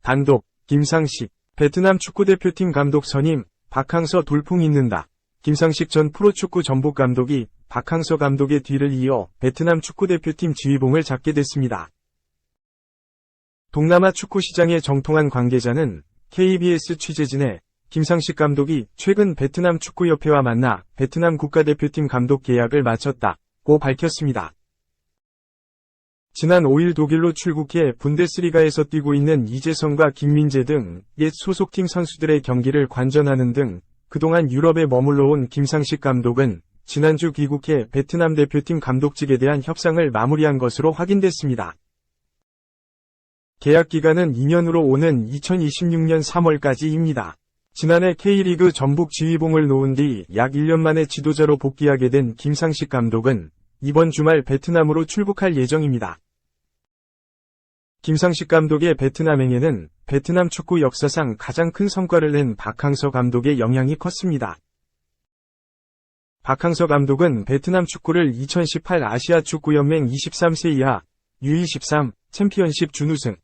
단독, 김상식, 베트남 축구대표팀 감독 선임, 박항서 돌풍 잇는다. 김상식 전 프로축구 전북 감독이 박항서 감독의 뒤를 이어 베트남 축구대표팀 지휘봉을 잡게 됐습니다. 동남아 축구 시장의 정통한 관계자는 KBS 취재진에 김상식 감독이 최근 베트남 축구협회와 만나 베트남 국가대표팀 감독 계약을 마쳤다고 밝혔습니다. 지난 5일 독일로 출국해 분데스리가에서 뛰고 있는 이재성과 김민재 등 옛 소속팀 선수들의 경기를 관전하는 등 그동안 유럽에 머물러 온 김상식 감독은 지난주 귀국해 베트남 대표팀 감독직에 대한 협상을 마무리한 것으로 확인됐습니다. 계약 기간은 2년으로 오는 2026년 3월까지입니다. 지난해 K리그 전북 지휘봉을 놓은 뒤 약 1년 만에 지도자로 복귀하게 된 김상식 감독은 이번 주말 베트남으로 출국할 예정입니다. 김상식 감독의 베트남행에는 베트남 축구 역사상 가장 큰 성과를 낸 박항서 감독의 영향이 컸습니다. 박항서 감독은 베트남 축구를 2018 아시아 축구연맹 23세 이하 U23 챔피언십 준우승,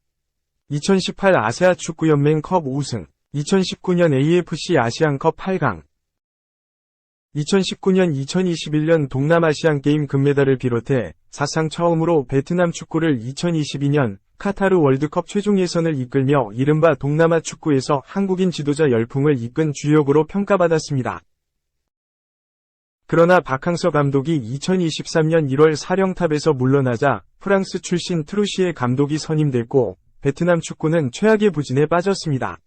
2018 아시아 축구연맹 컵 우승, 2019년 AFC 아시안컵 8강, 2019년 2021년 동남아시안게임 금메달을 비롯해 사상 처음으로 베트남 축구를 2022년 카타르 월드컵 최종 예선을 이끌며 이른바 동남아 축구에서 한국인 지도자 열풍을 이끈 주역으로 평가받았습니다. 그러나 박항서 감독이 2023년 1월 사령탑에서 물러나자 프랑스 출신 트루시에 감독이 선임됐고 베트남 축구는 최악의 부진에 빠졌습니다.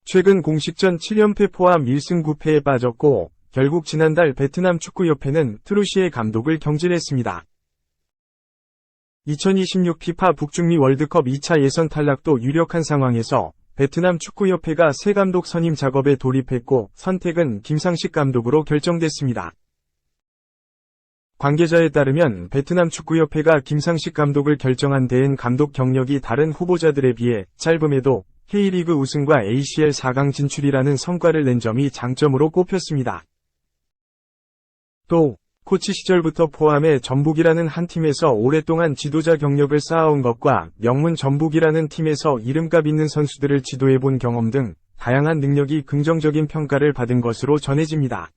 최근 공식전 7연패 포함 1승 9패에 빠졌고 결국 지난달 베트남 축구협회는 트루시의 감독을 경질했습니다. 2026 피파 북중미 월드컵 2차 예선 탈락도 유력한 상황에서 베트남 축구협회가 새 감독 선임 작업에 돌입했고 선택은 김상식 감독으로 결정됐습니다. 관계자에 따르면 베트남 축구협회가 김상식 감독을 결정한 데엔 감독 경력이 다른 후보자들에 비해 짧음에도 K리그 우승과 ACL 4강 진출이라는 성과를 낸 점이 장점으로 꼽혔습니다. 또 코치 시절부터 포함해 전북이라는 한 팀에서 오랫동안 지도자 경력을 쌓아온 것과 명문 전북이라는 팀에서 이름값 있는 선수들을 지도해본 경험 등 다양한 능력이 긍정적인 평가를 받은 것으로 전해집니다.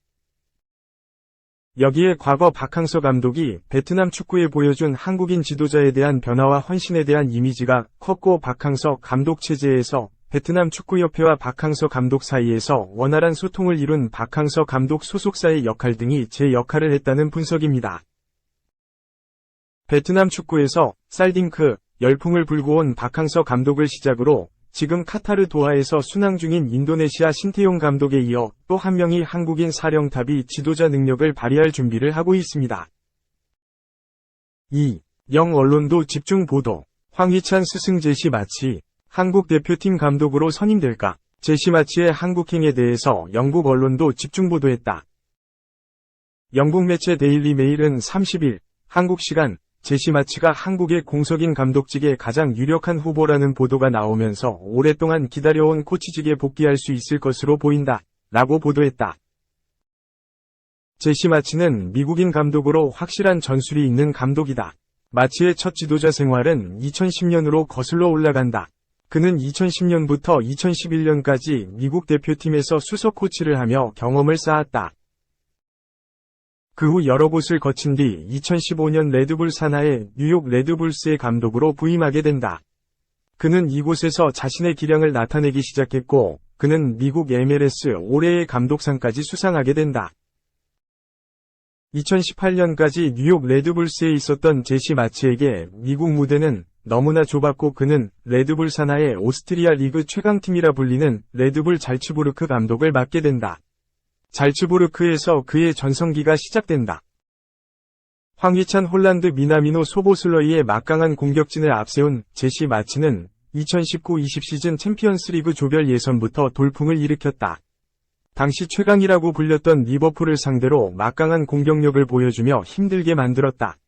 여기에 과거 박항서 감독이 베트남 축구에 보여준 한국인 지도자에 대한 변화와 헌신에 대한 이미지가 컸고 박항서 감독 체제에서 베트남 축구협회와 박항서 감독 사이에서 원활한 소통을 이룬 박항서 감독 소속사의 역할 등이 제 역할을 했다는 분석입니다. 베트남 축구에서 살딩크, 열풍을 불고 온 박항서 감독을 시작으로 지금 카타르 도하에서 순항 중인 인도네시아 신태용 감독에 이어 또 한 명의 한국인 사령탑이 지도자 능력을 발휘할 준비를 하고 있습니다. 2. 영 언론도 집중 보도. 황희찬 스승 제시 마치 한국 대표팀 감독으로 선임될까? 제시 마치의 한국행에 대해서 영국 언론도 집중 보도했다. 영국 매체 데일리 메일은 30일 한국 시간 제시 마치가 한국의 공석인 감독직의 가장 유력한 후보라는 보도가 나오면서 오랫동안 기다려온 코치직에 복귀할 수 있을 것으로 보인다 라고 보도했다. 제시 마치는 미국인 감독으로 확실한 전술이 있는 감독이다. 마치의 첫 지도자 생활은 2010년으로 거슬러 올라간다. 그는 2010년부터 2011년까지 미국 대표팀에서 수석 코치를 하며 경험을 쌓았다. 그 후 여러 곳을 거친 뒤 2015년 레드불 산하의 뉴욕 레드불스의 감독으로 부임하게 된다. 그는 이곳에서 자신의 기량을 나타내기 시작했고 그는 미국 MLS 올해의 감독상까지 수상하게 된다. 2018년까지 뉴욕 레드불스에 있었던 제시 마치에게 미국 무대는 너무나 좁았고 그는 레드불 산하의 오스트리아 리그 최강팀이라 불리는 레드불 잘츠부르크 감독을 맡게 된다. 잘츠부르크에서 그의 전성기가 시작된다. 황희찬 홀란드 미나미노 소보슬러이의 막강한 공격진을 앞세운 제시 마치는 2019-20 시즌 챔피언스리그 조별 예선부터 돌풍을 일으켰다. 당시 최강이라고 불렸던 리버풀을 상대로 막강한 공격력을 보여주며 힘들게 만들었다.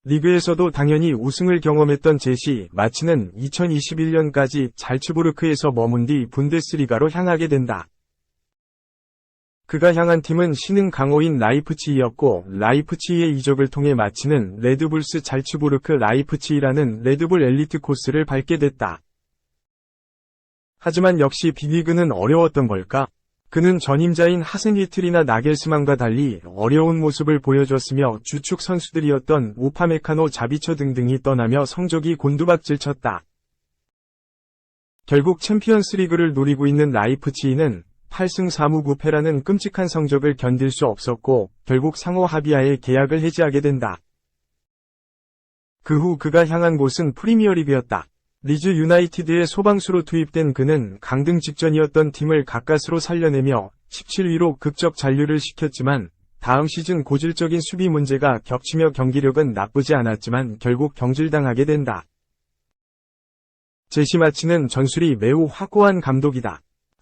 리그에서도 당연히 우승을 경험했던 제시 마치는 2021년까지 잘츠부르크에서 머문 뒤 분데스리가로 향하게 된다. 그가 향한 팀은 신흥 강호인 라이프치히였고 라이프치히의 이적을 통해 마치는 레드불스 잘츠부르크 라이프치히라는 레드불 엘리트 코스를 밟게 됐다. 하지만 역시 빅리그는 어려웠던 걸까? 그는 전임자인 하센휘틀이나 나겔스만과 달리 어려운 모습을 보여줬으며 주축 선수들이었던 우파메카노 자비처 등등이 떠나며 성적이 곤두박질쳤다. 결국 챔피언스리그를 노리고 있는 라이프치히는 8승 4무 9패라는 끔찍한 성적을 견딜 수 없었고 결국 상호 합의하에 계약을 해지하게 된다. 그 후 그가 향한 곳은 프리미어리그였다. 리즈 유나이티드의 소방수로 투입된 그는 강등 직전이었던 팀을 가까스로 살려내며 17위로 극적 잔류를 시켰지만 다음 시즌 고질적인 수비 문제가 겹치며 경기력은 나쁘지 않았지만 결국 경질당하게 된다. 제시 마치는 전술이 매우 확고한 감독이다.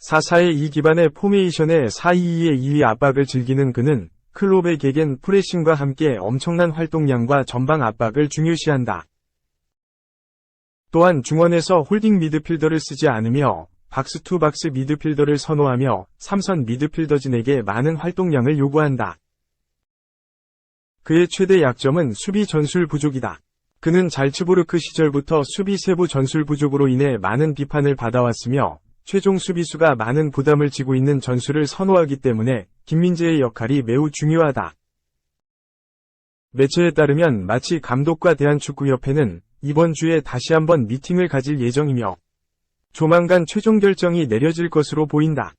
4-4-2 기반의 포메이션의 4-2-2의 2위 압박을 즐기는 그는 클롭의 개겐 프레싱과 함께 엄청난 활동량과 전방 압박을 중요시한다. 또한 중원에서 홀딩 미드필더를 쓰지 않으며 박스2박스 미드필더를 선호하며 3선 미드필더진에게 많은 활동량을 요구한다. 그의 최대 약점은 수비 전술 부족이다. 그는 잘츠부르크 시절부터 수비 세부 전술 부족으로 인해 많은 비판을 받아왔으며 최종 수비수가 많은 부담을 지고 있는 전술을 선호하기 때문에 김민재의 역할이 매우 중요하다. 매체에 따르면 마치 감독과 대한축구협회는 이번 주에 다시 한번 미팅을 가질 예정이며 조만간 최종 결정이 내려질 것으로 보인다.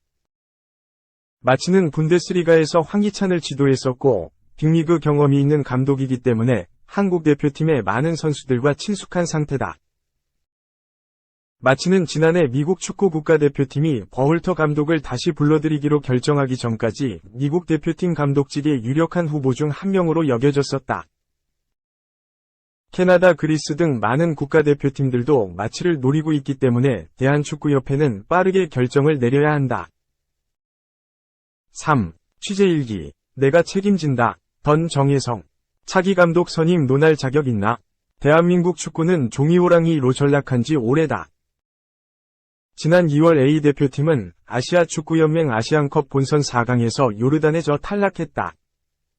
마치는 분데스리가에서 황희찬을 지도했었고 빅리그 경험이 있는 감독이기 때문에 한국 대표팀의 많은 선수들과 친숙한 상태다. 마치는 지난해 미국 축구 국가대표팀이 버홀터 감독을 다시 불러들이기로 결정하기 전까지 미국 대표팀 감독직의 유력한 후보 중 한 명으로 여겨졌었다. 캐나다, 그리스 등 많은 국가대표팀들도 마치를 노리고 있기 때문에 대한축구협회는 빠르게 결정을 내려야 한다. 3. 취재일기. 내가 책임진다. 던 정혜성. 차기 감독 선임 논할 자격 있나? 대한민국 축구는 종이호랑이로 전락한 지 오래다. 지난 2월 A대표팀은 아시아축구연맹 아시안컵 본선 4강에서 요르단에 져 탈락했다.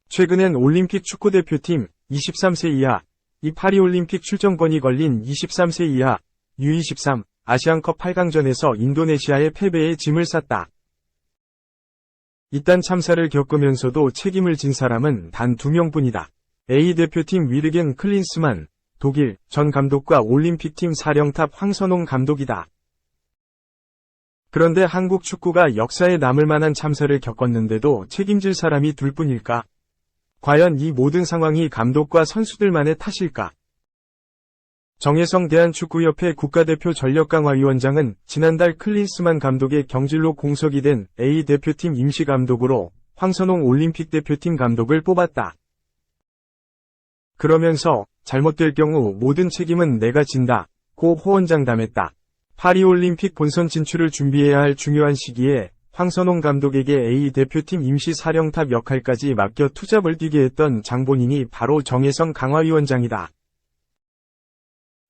최근엔 올림픽 축구대표팀 23세 이하, 이 파리올림픽 출전권이 걸린 23세 이하, U23 아시안컵 8강전에서 인도네시아의 패배에 짐을 쌌다. 이딴 참사를 겪으면서도 책임을 진 사람은 단 2명뿐이다. A대표팀 위르겐 클린스만, 독일 전 감독과 올림픽팀 사령탑 황선홍 감독이다. 그런데 한국 축구가 역사에 남을 만한 참사를 겪었는데도 책임질 사람이 둘뿐일까? 과연 이 모든 상황이 감독과 선수들만의 탓일까? 정혜성 대한축구협회 국가대표 전력강화위원장은 지난달 클린스만 감독의 경질로 공석이 된 A대표팀 임시감독으로 황선홍 올림픽 대표팀 감독을 뽑았다. 그러면서 잘못될 경우 모든 책임은 내가 진다 고 호언장담했다. 파리올림픽 본선 진출을 준비해야 할 중요한 시기에 황선홍 감독에게 A대표팀 임시사령탑 역할까지 맡겨 투잡을 뛰게 했던 장본인이 바로 정혜성 강화위원장이다.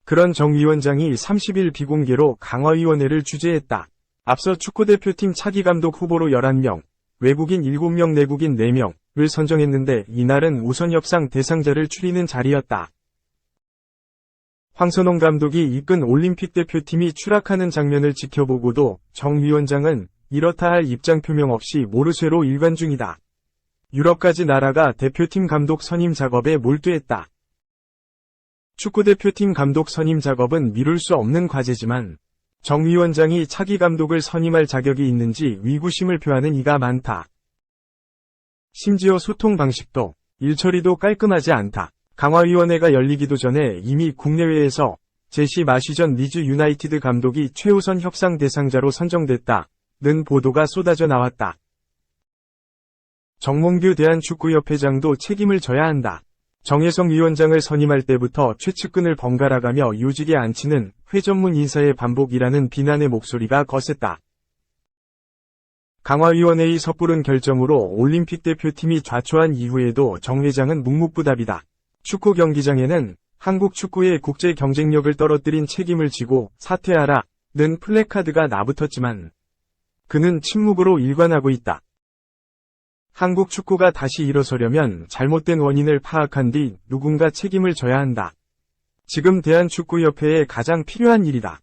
그런 정 위원장이 30일 비공개로 강화위원회를 주재했다. 앞서 축구대표팀 차기 감독 후보로 11명, 외국인 7명 내국인 4명을 선정했는데 이날은 우선협상 대상자를 추리는 자리였다. 황선홍 감독이 이끈 올림픽 대표팀이 추락하는 장면을 지켜보고도 정 위원장은 이렇다 할 입장 표명 없이 모르쇠로 일관 중이다. 유럽까지 나라가 대표팀 감독 선임 작업에 몰두했다. 축구대표팀 감독 선임 작업은 미룰 수 없는 과제지만 정 위원장이 차기 감독을 선임할 자격이 있는지 의구심을 표하는 이가 많다. 심지어 소통 방식도 일처리도 깔끔하지 않다. 강화위원회가 열리기도 전에 이미 국내외에서 제시 마시전 리즈 유나이티드 감독이 최우선 협상 대상자로 선정됐다는 보도가 쏟아져 나왔다. 정몽규 대한축구협회장도 책임을 져야 한다. 정혜성 위원장을 선임할 때부터 최측근을 번갈아가며 요직에 앉히는 회전문 인사의 반복이라는 비난의 목소리가 거셌다. 강화위원회의 섣부른 결정으로 올림픽 대표팀이 좌초한 이후에도 정 회장은 묵묵부답이다. 축구 경기장에는 한국 축구의 국제 경쟁력을 떨어뜨린 책임을 지고 사퇴하라는 플래카드가 나붙었지만 그는 침묵으로 일관하고 있다. 한국 축구가 다시 일어서려면 잘못된 원인을 파악한 뒤 누군가 책임을 져야 한다. 지금 대한축구협회에 가장 필요한 일이다.